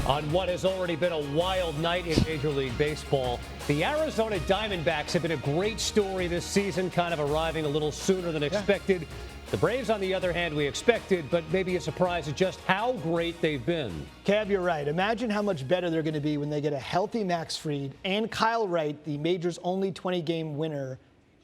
On what has already been a wild night in Major League Baseball, the Arizona Diamondbacks have been a great story this season, kind of arriving a little sooner than expected. The Braves, on the other hand, we expected, but maybe a surprise at just how great they've been. Kev, you're right. Imagine how much better they're going to be when they get a healthy Max Fried and Kyle Wright, the major's only 20-game winner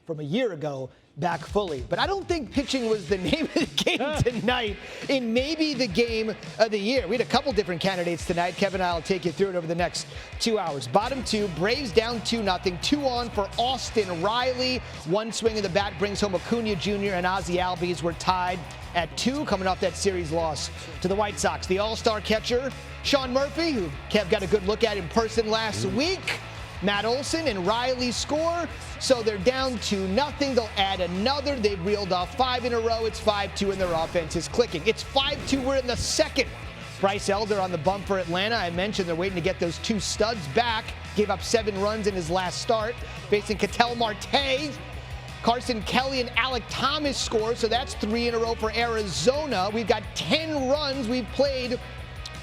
from a year ago, back fully. But I don't think pitching was the name of the game tonight in maybe the game of the year. We had a couple different candidates tonight. Kevin and I will take you through it over the next 2 hours. Bottom two, Braves down 2-0. 2 on for Austin Riley. One swing of the bat brings home Acuna Jr. and Ozzie Albies were tied at 2 coming off that series loss to the White Sox. The all-star catcher, Sean Murphy, who Kev got a good look at in person last week. Matt Olson and Riley score, so they're down 2-0. They'll add another. They've reeled off 5 in a row. It's 5-2, and their offense is clicking. It's 5-2. We're in the second. Bryce Elder on the bump for Atlanta. I mentioned they're waiting to get those 2 studs back. Gave up 7 runs in his last start. Facing Ketel Marte. Carson Kelly and Alec Thomas score, so that's 3 in a row for Arizona. We've got 10 runs. We've played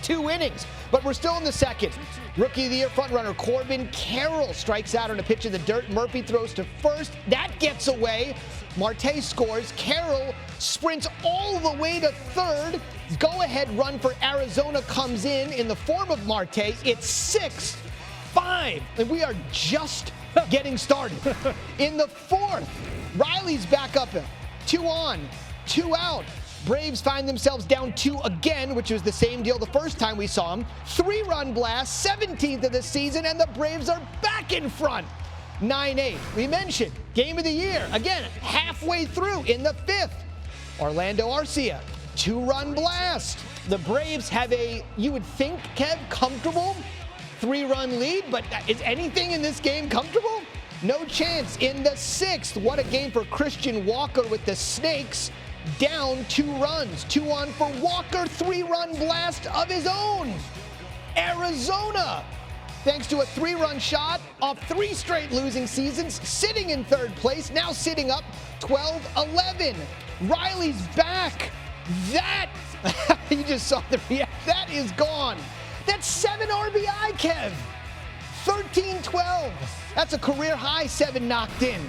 2 innings, but we're still in the second. Rookie of the Year frontrunner Corbin Carroll strikes out on a pitch in the dirt. Murphy throws to first. That gets away. Marte scores. Carroll sprints all the way to third. Go-ahead run for Arizona comes in the form of Marte. It's 6-5, and we are just getting started. In the fourth, Riley's back up. 2 on, 2 out. Braves find themselves down 2 again, which was the same deal the first time we saw them. 3-run blast, 17th of the season, and the Braves are back in front. 9-8. We mentioned game of the year. Again, halfway through in the 5th. Orlando Arcia, 2-run blast. The Braves have a, you would think, Kev, comfortable 3-run lead, but is anything in this game comfortable? No chance. In the 6th, what a game for Christian Walker with the Snakes. Down 2 runs. 2 on for Walker. 3-run blast of his own. Arizona, thanks to a 3-run shot off 3 straight losing seasons, sitting in 3rd place, now sitting up 12-11. Riley's back. That, you just saw the reaction. That is gone. That's 7 RBI, Kev. 13-12. That's a career high 7 knocked in.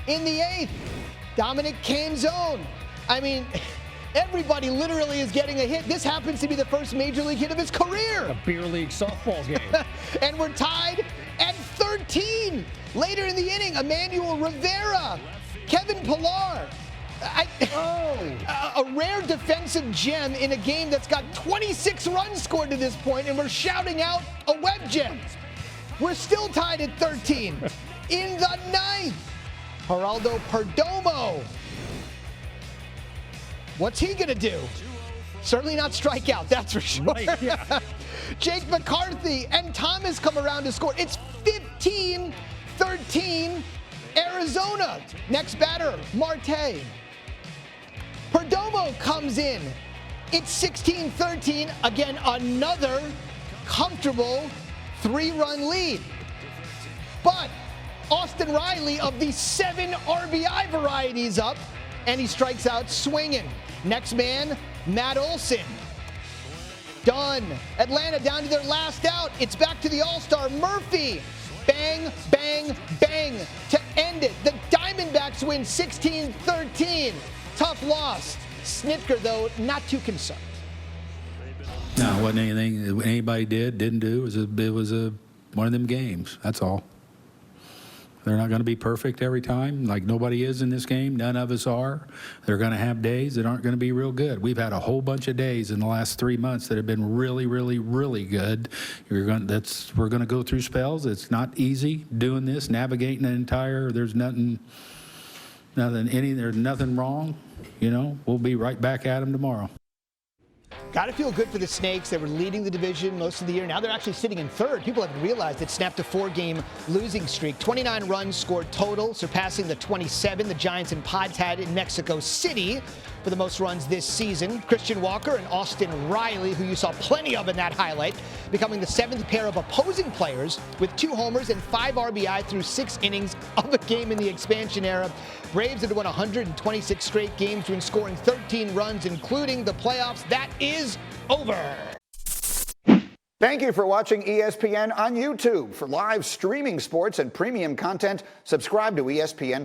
In the 8th, Dominic Canzone. I mean, everybody literally is getting a hit. This happens to be the first major league hit of his career. A beer league softball game. And we're tied at 13. Later in the inning, Emmanuel Rivera, Kevin Pillar. A rare defensive gem in a game that's got 26 runs scored to this point, and we're shouting out a web gem. We're still tied at 13. In the 9th, Geraldo Perdomo. What's he going to do? Certainly not strike out, that's for sure. Right, yeah. Jake McCarthy and Thomas come around to score. It's 15-13 Arizona. Next batter, Marte. Perdomo comes in. It's 16-13. Again, another comfortable 3-run lead. But Austin Riley of the 7 RBI varieties up, and he strikes out swinging. Next man, Matt Olson. Done. Atlanta down to their last out. It's back to the All-Star Murphy. Bang, bang, bang to end it. The Diamondbacks win 16-13. Tough loss. Snitker, though, not too concerned. No, it wasn't anything anybody didn't do. It was one of them games. That's all. They're not going to be perfect every time, like nobody is in this game. None of us are. They're going to have days that aren't going to be real good. We've had a whole bunch of days in the last 3 months that have been really, really, really good. We're going to go through spells. It's not easy doing this, navigating an entire. There's nothing wrong. You know, we'll be right back at them tomorrow. Got to feel good for the Snakes. They were leading the division most of the year. Now they're actually sitting in 3rd. People haven't realized it snapped a 4-game losing streak. 29 runs scored total, surpassing the 27 the Giants and Pods had in Mexico City for the most runs this season. Christian Walker and Austin Riley, who you saw plenty of in that highlight, becoming the 7th pair of opposing players with 2 homers and 5 RBI through 6 innings of a game in the expansion era. Braves had won 126 straight games when scoring 13 runs, including the playoffs. That is over. Thank you for watching ESPN on YouTube. For live streaming sports and premium content, subscribe to ESPN+.